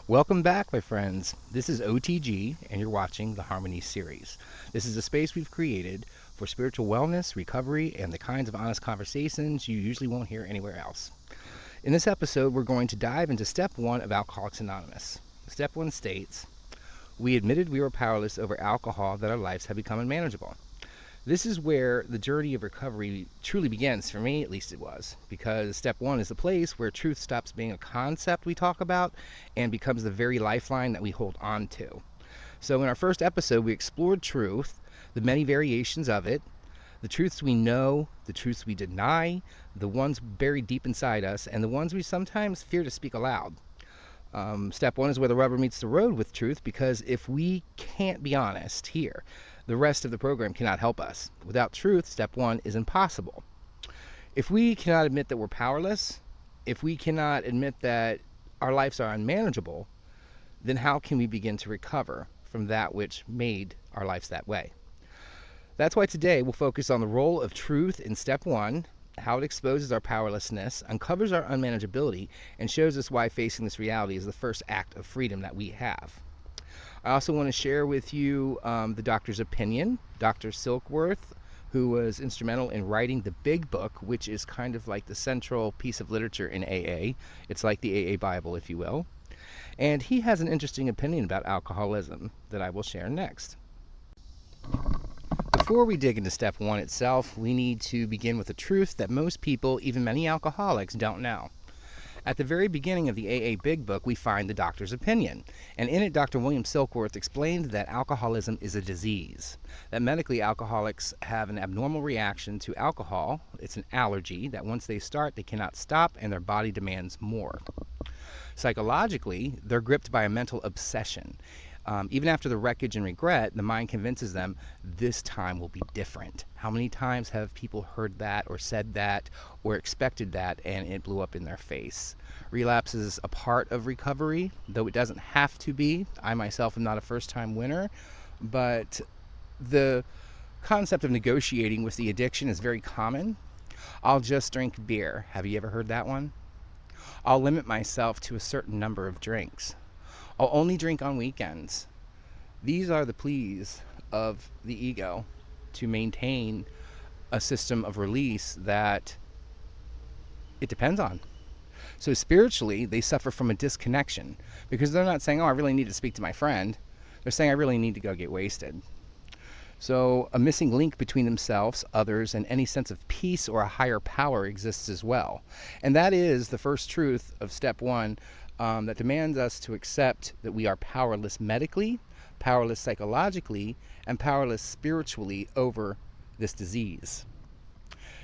Welcome back, my friends. This is OTG, and you're watching the Harmony series. This is a space we've created for spiritual wellness, recovery, and the kinds of honest conversations you usually won't hear anywhere else. In this episode, we're going to dive into step 1 of Alcoholics Anonymous. Step 1 states, we admitted we were powerless over alcohol, that our lives had become unmanageable. This is where the journey of recovery truly begins, for me at least it was, because step 1 is the place where truth stops being a concept we talk about and becomes the very lifeline that we hold on to. So in our first episode, we explored truth, the many variations of it, the truths we know, the truths we deny, the ones buried deep inside us, and the ones we sometimes fear to speak aloud. Step 1 is where the rubber meets the road with truth, because if we can't be honest here, the rest of the program cannot help us. Without truth, step 1 is impossible. If we cannot admit that we're powerless, if we cannot admit that our lives are unmanageable, then how can we begin to recover from that which made our lives that way? That's why today we'll focus on the role of truth in step 1, how it exposes our powerlessness, uncovers our unmanageability, and shows us why facing this reality is the first act of freedom that we have. I also want to share with you the doctor's opinion, Dr. Silkworth, who was instrumental in writing the Big Book, which is kind of like the central piece of literature in AA. It's like the AA Bible, if you will. And he has an interesting opinion about alcoholism that I will share next. Before we dig into step 1 itself, we need to begin with a truth that most people, even many alcoholics, don't know. At the very beginning of the AA Big Book, we find the doctor's opinion, and in it Dr. William Silkworth explained that alcoholism is a disease, that medically alcoholics have an abnormal reaction to alcohol. It's an allergy that once they start, they cannot stop, and their body demands more. Psychologically, they're gripped by a mental obsession. Even after the wreckage and regret, the mind convinces them this time will be different. How many times have people heard that or said that or expected that and it blew up in their face? Relapse is a part of recovery, though it doesn't have to be. I myself am not a first-time winner, but the concept of negotiating with the addiction is very common. I'll just drink beer. Have you ever heard that one? I'll limit myself to a certain number of drinks. I'll only drink on weekends. These are the pleas of the ego to maintain a system of release that it depends on. So spiritually, they suffer from a disconnection because they're not saying, oh, I really need to speak to my friend. They're saying, I really need to go get wasted. So a missing link between themselves, others, and any sense of peace or a higher power exists as well. And that is the first truth of step 1, that demands us to accept that we are powerless medically, powerless psychologically, and powerless spiritually over this disease.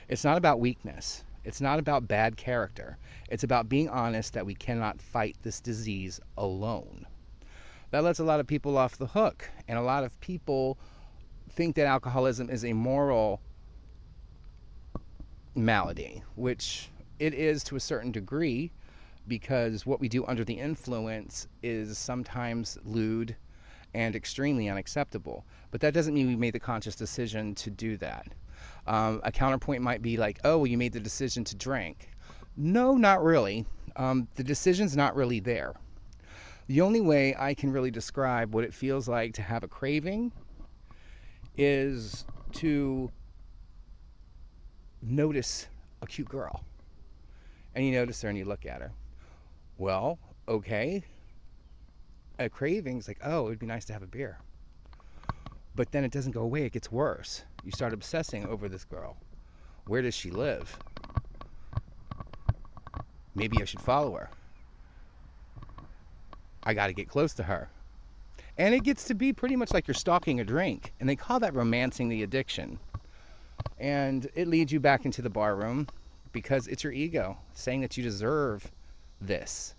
It's not about weakness. It's not about bad character. It's about being honest that we cannot fight this disease alone. That lets a lot of people off the hook, and a lot of people think that alcoholism is a moral malady, which it is to a certain degree, because what we do under the influence is sometimes lewd and extremely unacceptable. But that doesn't mean we made the conscious decision to do that. A counterpoint might be like, oh, well, you made the decision to drink. No, not really. The decision's not really there. The only way I can really describe what it feels like to have a craving is to notice a cute girl. And you notice her and you look at her. Well, okay, a craving's like, oh, it would be nice to have a beer. But then it doesn't go away, it gets worse. You start obsessing over this girl. Where does she live? Maybe I should follow her. I got to get close to her. And it gets to be pretty much like you're stalking a drink. And they call that romancing the addiction. And it leads you back into the bar room because it's your ego saying that you deserve this,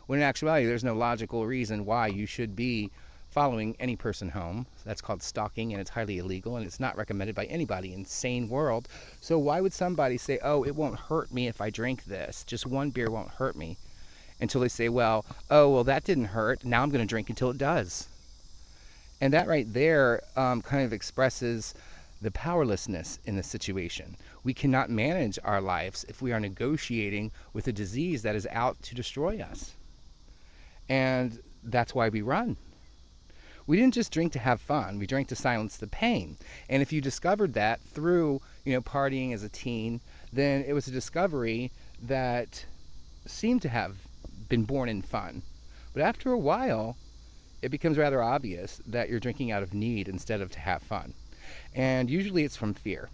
when in actuality there's no logical reason why you should be following any person home. That's called stalking, and it's highly illegal, and it's not recommended by anybody in sane world. So why would somebody say, oh, it won't hurt me if I drink this, just one beer won't hurt me, until they say, well, that didn't hurt, now I'm going to drink until it does. And that right there kind of expresses the powerlessness in the situation. We cannot manage our lives if we are negotiating with a disease that is out to destroy us. And that's why we run. We didn't just drink to have fun. We drank to silence the pain. And if you discovered that through, partying as a teen, then it was a discovery that seemed to have been born in fun. But after a while, it becomes rather obvious that you're drinking out of need instead of to have fun. And usually it's from fear.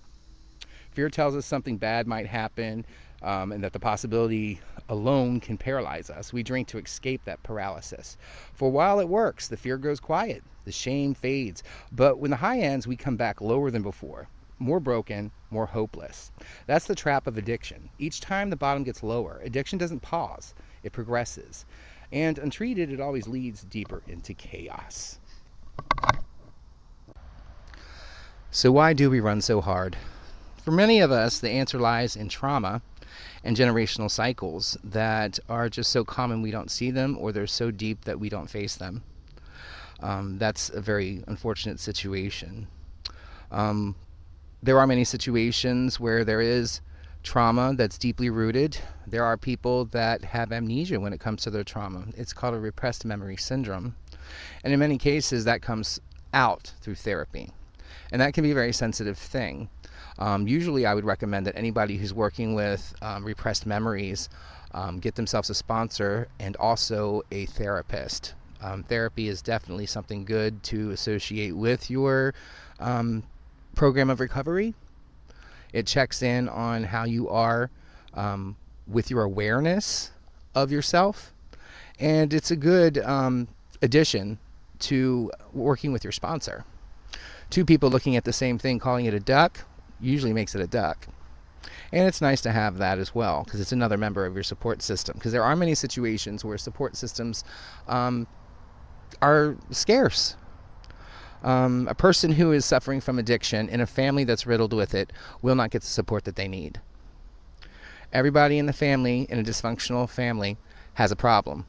Fear tells us something bad might happen, and that the possibility alone can paralyze us. We drink to escape that paralysis. For a while it works. The fear goes quiet. The shame fades. But when the high ends, we come back lower than before. More broken, more hopeless. That's the trap of addiction. Each time the bottom gets lower, addiction doesn't pause. It progresses. And untreated, it always leads deeper into chaos. So why do we run so hard? For many of us, the answer lies in trauma and generational cycles that are just so common we don't see them, or they're so deep that we don't face them. That's a very unfortunate situation. There are many situations where there is trauma that's deeply rooted. There are people that have amnesia when it comes to their trauma. It's called a repressed memory syndrome. And in many cases, that comes out through therapy. And that can be a very sensitive thing. Usually I would recommend that anybody who's working with repressed memories get themselves a sponsor and also a therapist. Therapy is definitely something good to associate with your program of recovery. It checks in on how you are with your awareness of yourself, and it's a good addition to working with your sponsor. Two people looking at the same thing, calling it a duck, usually makes it a duck. And it's nice to have that as well, because it's another member of your support system. Because there are many situations where support systems are scarce. A person who is suffering from addiction in a family that's riddled with it will not get the support that they need. Everybody in the family, in a dysfunctional family, has a problem.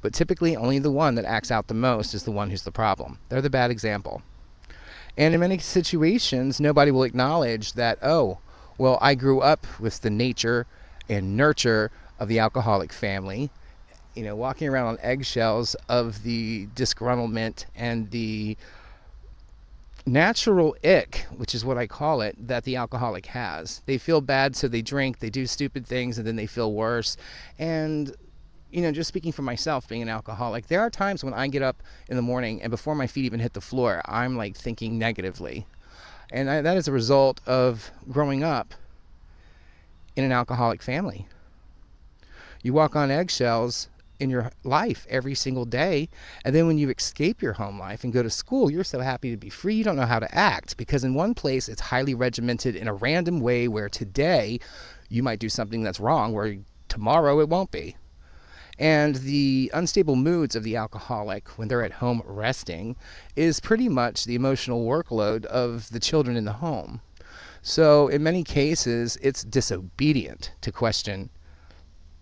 But typically only the one that acts out the most is the one who's the problem. They're the bad example. And in many situations, nobody will acknowledge that, oh, well, I grew up with the nature and nurture of the alcoholic family, walking around on eggshells of the disgruntlement and the natural ick, which is what I call it, that the alcoholic has. They feel bad, so they drink, they do stupid things, and then they feel worse. And just speaking for myself, being an alcoholic, there are times when I get up in the morning and before my feet even hit the floor, I'm like thinking negatively. And that is a result of growing up in an alcoholic family. You walk on eggshells in your life every single day, and then when you escape your home life and go to school, you're so happy to be free, you don't know how to act, because in one place it's highly regimented in a random way where today you might do something that's wrong where tomorrow it won't be. And the unstable moods of the alcoholic when they're at home resting is pretty much the emotional workload of the children in the home. So in many cases, it's disobedient to question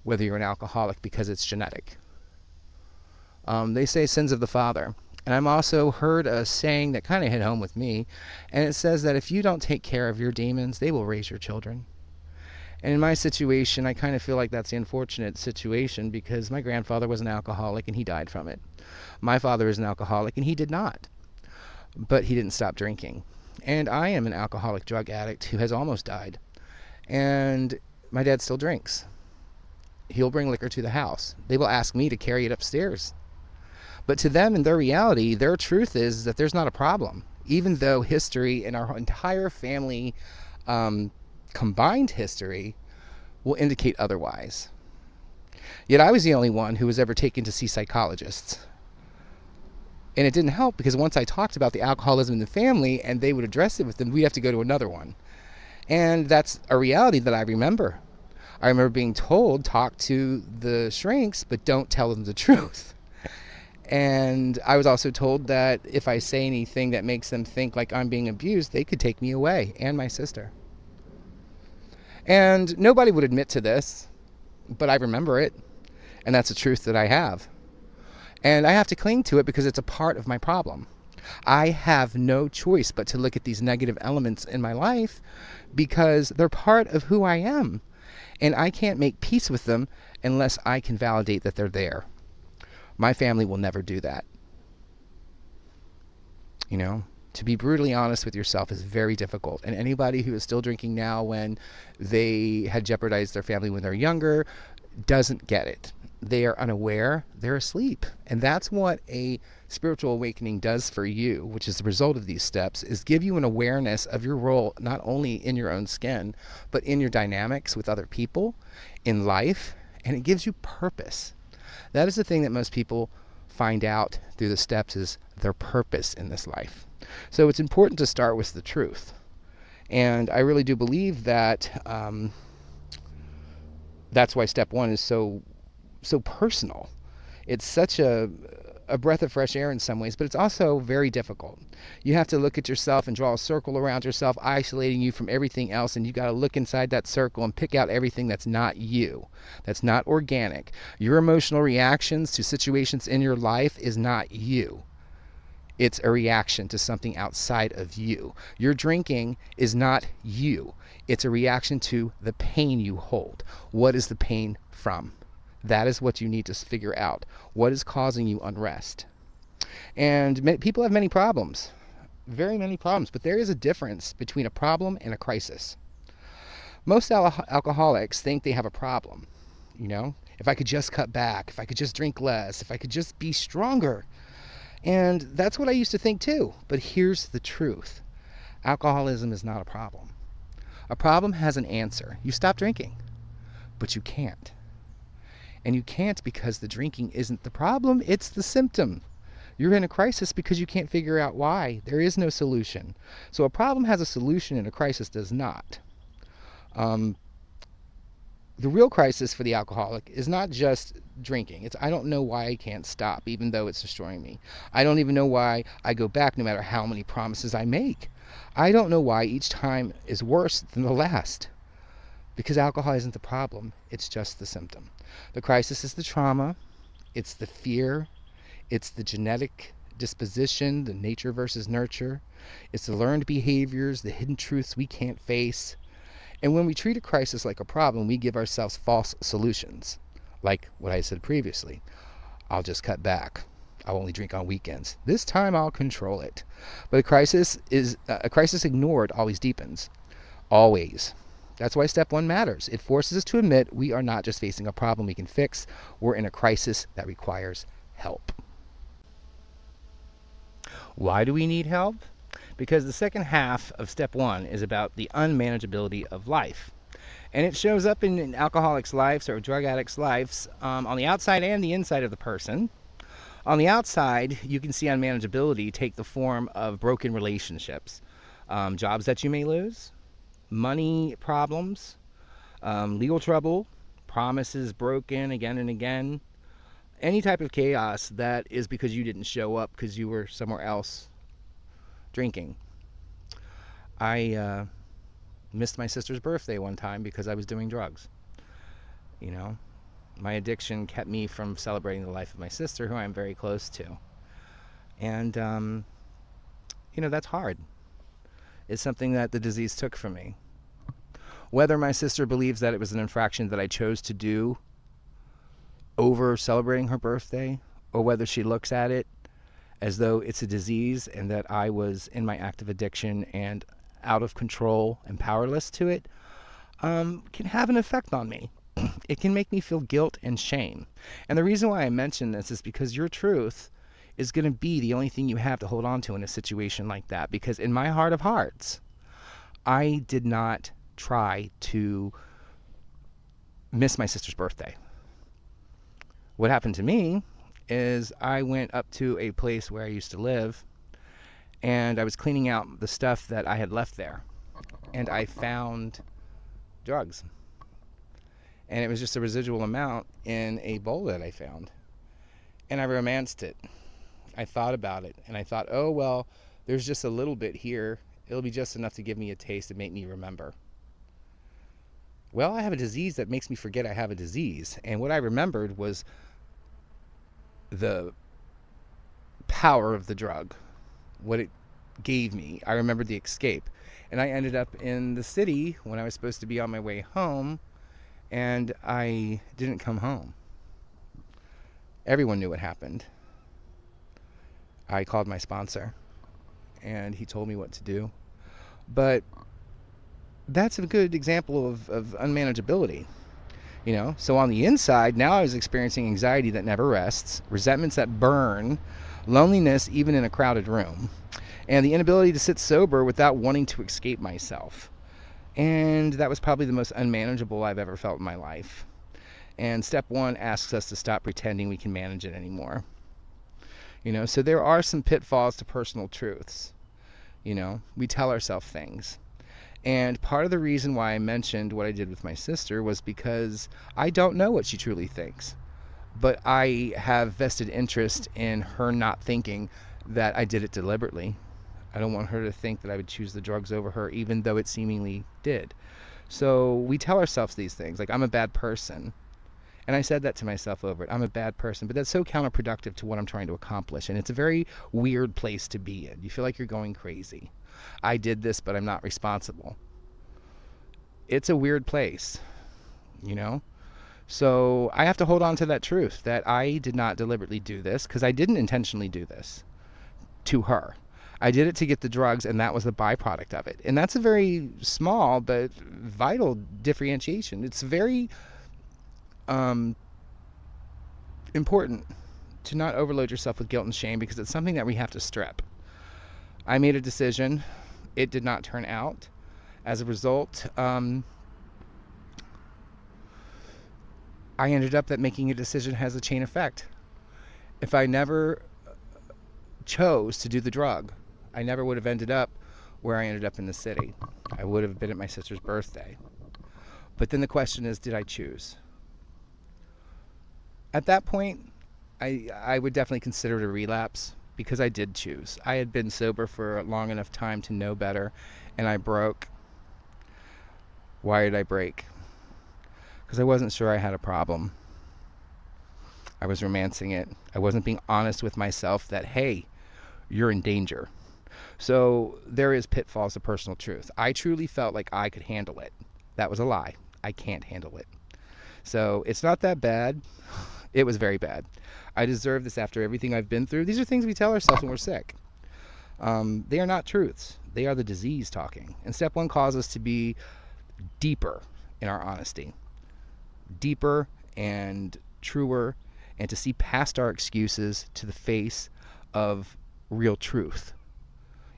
whether you're an alcoholic because it's genetic. They say sins of the father. And I've also heard a saying that kind of hit home with me, and it says that if you don't take care of your demons, they will raise your children. And in my situation, I kind of feel like that's the unfortunate situation, because my grandfather was an alcoholic and he died from it. My father is an alcoholic and he did not. But he didn't stop drinking. And I am an alcoholic drug addict who has almost died. And my dad still drinks. He'll bring liquor to the house. They will ask me to carry it upstairs. But to them, in their reality, their truth is that there's not a problem. Even though history and our entire family combined history will indicate otherwise. Yet I was the only one who was ever taken to see psychologists. And it didn't help, because once I talked about the alcoholism in the family and they would address it with them, we'd have to go to another one. And that's a reality that I remember. I remember being told, talk to the shrinks, but don't tell them the truth. And I was also told that if I say anything that makes them think like I'm being abused, they could take me away, and my sister. And nobody would admit to this, but I remember it, and that's a truth that I have. And I have to cling to it because it's a part of my problem. I have no choice but to look at these negative elements in my life because they're part of who I am. And I can't make peace with them unless I can validate that they're there. My family will never do that. You know, to be brutally honest with yourself is very difficult. And anybody who is still drinking now when they had jeopardized their family when they're younger doesn't get it. They are unaware, they're asleep. And that's what a spiritual awakening does for you, which is the result of these steps, is give you an awareness of your role, not only in your own skin, but in your dynamics with other people, in life, and it gives you purpose. That is the thing that most people find out through the steps, is their purpose in this life. So it's important to start with the truth. And I really do believe that that's why step one is so personal. It's such a breath of fresh air in some ways, but it's also very difficult. You have to look at yourself and draw a circle around yourself, isolating you from everything else, and you got to look inside that circle and pick out everything that's not you, that's not organic. Your emotional reactions to situations in your life is not you. It's a reaction to something outside of you. Your drinking is not you. It's a reaction to the pain you hold. What is the pain from? That is what you need to figure out. What is causing you unrest? And people have many problems, very many problems, but there is a difference between a problem and a crisis. Most alcoholics think they have a problem. You know, if I could just cut back, if I could just drink less, if I could just be stronger. And that's what I used to think too. But here's the truth. Alcoholism is not a problem. A problem has an answer. You stop drinking, but you can't. And you can't because the drinking isn't the problem, it's the symptom. You're in a crisis because you can't figure out why. There is no solution. So a problem has a solution and a crisis does not. The real crisis for the alcoholic is not just drinking. It's I don't know why I can't stop, even though it's destroying me. I don't even know why I go back no matter how many promises I make. I don't know why each time is worse than the last. Because alcohol isn't the problem, it's just the symptom. The crisis is the trauma, it's the fear, it's the genetic disposition, the nature versus nurture, it's the learned behaviors, the hidden truths we can't face. And when we treat a crisis like a problem, we give ourselves false solutions. Like what I said previously. I'll just cut back. I'll only drink on weekends. This time I'll control it. But a crisis ignored always deepens. Always. That's why step one matters. It forces us to admit we are not just facing a problem we can fix. We're in a crisis that requires help. Why do we need help? Because the second half of step one is about the unmanageability of life. And it shows up in alcoholics' lives or drug addicts' lives on the outside and the inside of the person. On the outside, you can see unmanageability take the form of broken relationships, jobs that you may lose, money problems, legal trouble, promises broken again and again, any type of chaos that is because you didn't show up because you were somewhere else drinking. I missed my sister's birthday one time because I was doing drugs. You know, my addiction kept me from celebrating the life of my sister, who I'm very close to. And, you know, that's hard. It's something that the disease took from me. Whether my sister believes that it was an infraction that I chose to do over celebrating her birthday, or whether she looks at it as though it's a disease and that I was in my active addiction and out of control and powerless to it, can have an effect on me. It can make me feel guilt and shame. And the reason why I mention this is because your truth is going to be the only thing you have to hold on to in a situation like that. Because in my heart of hearts, I did not try to miss my sister's birthday. What happened to me is I went up to a place where I used to live and I was cleaning out the stuff that I had left there, and I found drugs, and it was just a residual amount in a bowl that I found, and I romanced it. I thought about it and I thought, oh well, there's just a little bit here, it'll be just enough to give me a taste and make me remember. Well, I have a disease that makes me forget I have a disease, and what I remembered was the power of the drug, what it gave me. I remembered the escape, and I ended up in the city when I was supposed to be on my way home, and I didn't come home. Everyone knew what happened. I called my sponsor, and he told me what to do. But that's a good example of unmanageability. So on the inside, now I was experiencing anxiety that never rests, resentments that burn, loneliness even in a crowded room, and the inability to sit sober without wanting to escape myself. And that was probably the most unmanageable I've ever felt in my life. And step one asks us to stop pretending we can manage it anymore. So there are some pitfalls to personal truths. We tell ourselves things. And part of the reason why I mentioned what I did with my sister was because I don't know what she truly thinks. But I have vested interest in her not thinking that I did it deliberately. I don't want her to think that I would choose the drugs over her, even though it seemingly did. So we tell ourselves these things, like, I'm a bad person. And I said that to myself over it. I'm a bad person. But that's so counterproductive to what I'm trying to accomplish. And it's a very weird place to be in. You feel like you're going crazy. I did this, but I'm not responsible. It's a weird place, So I have to hold on to that truth that I did not deliberately do this, because I didn't intentionally do this to her. I did it to get the drugs, and that was the byproduct of it. And that's a very small but vital differentiation. It's very important to not overload yourself with guilt and shame, because it's something that we have to strip. I made a decision. It did not turn out. As a result, I ended up that making a decision has a chain effect. If I never chose to do the drug, I never would have ended up where I ended up in the city. I would have been at my sister's birthday. But then the question is, did I choose? At that point, I would definitely consider it a relapse, because I did choose. I had been sober for a long enough time to know better, and I broke. Why did I break? Because I wasn't sure I had a problem. I was romancing it. I wasn't being honest with myself that, hey, you're in danger. So there is pitfalls of personal truth. I truly felt like I could handle it. That was a lie. I can't handle it. So it's not that bad. It was very bad. I deserve this after everything I've been through. These are things we tell ourselves when we're sick. They are not truths. They are the disease talking. And step one calls us to be deeper in our honesty. Deeper and truer, and to see past our excuses to the face of real truth.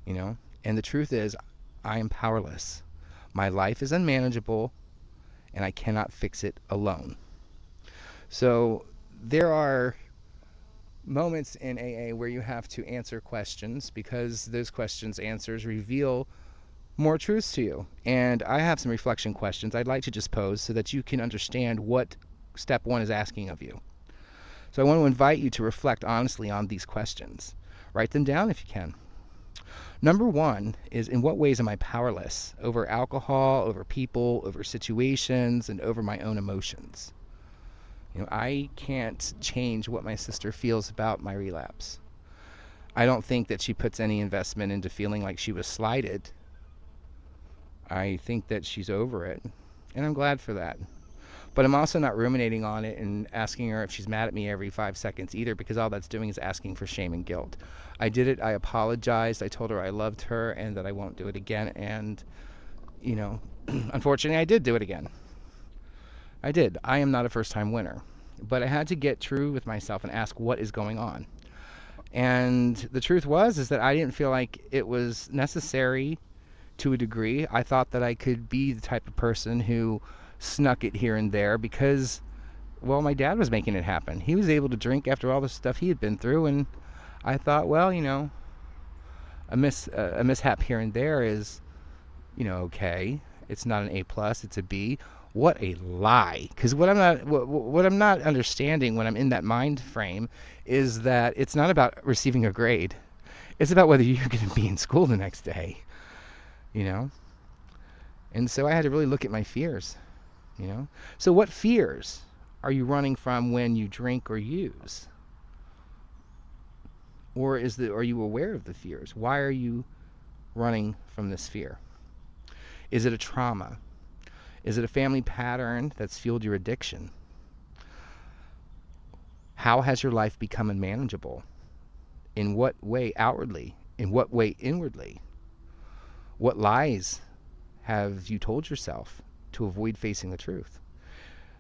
And the truth is, I am powerless. My life is unmanageable, and I cannot fix it alone. So there are moments in AA where you have to answer questions, because those questions' answers reveal more truths to you. And I have some reflection questions I'd like to just pose so that you can understand what step one is asking of you. So I want to invite you to reflect honestly on these questions. Write them down if you can. Number one is, in what ways am I powerless over alcohol, over people, over situations, and over my own emotions? I can't change what my sister feels about my relapse. I don't think that she puts any investment into feeling like she was slighted. I think that she's over it, and I'm glad for that. But I'm also not ruminating on it and asking her if she's mad at me every 5 seconds either, because all that's doing is asking for shame and guilt. I did it. I apologized. I told her I loved her and that I won't do it again. And, unfortunately, I did do it again. I did. I am not a first-time winner. But I had to get true with myself and ask what is going on. And the truth is that I didn't feel like it was necessary to a degree. I thought that I could be the type of person who snuck it here and there because, well, my dad was making it happen. He was able to drink after all the stuff he had been through, and I thought, well, a mishap here and there is, okay. It's not an A+, it's a B. What a lie! Because what I'm not understanding when I'm in that mind frame is that it's not about receiving a grade. It's about whether you're going to be in school the next day. And so I had to really look at my fears. So what fears are you running from when you drink or use? Or are you aware of the fears? Why are you running from this fear? Is it a trauma? Is it a family pattern that's fueled your addiction? How has your life become unmanageable? In what way outwardly? In what way inwardly? What lies have you told yourself to avoid facing the truth?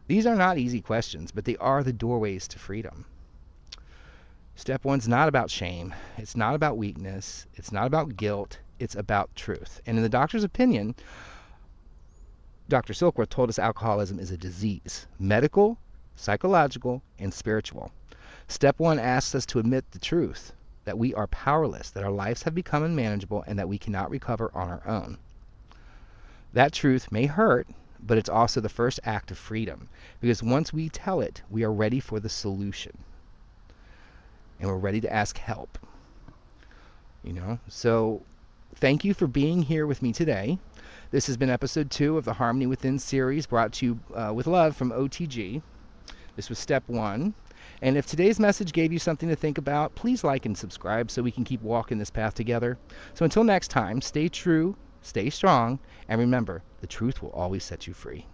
These are not easy questions, but they are the doorways to freedom. Step one's not about shame. It's not about weakness. It's not about guilt. It's about truth. And in the doctor's opinion, Dr. Silkworth told us alcoholism is a disease, medical, psychological, and spiritual. Step one asks us to admit the truth, that we are powerless, that our lives have become unmanageable, and that we cannot recover on our own. That truth may hurt, but it's also the first act of freedom, because once we tell it, we are ready for the solution. And we're ready to ask help. So thank you for being here with me today. This has been episode 2 of the Harmony Within series, brought to you with love from OTG. This was step 1. And if today's message gave you something to think about, please like and subscribe so we can keep walking this path together. So until next time, stay true, stay strong, and remember, the truth will always set you free.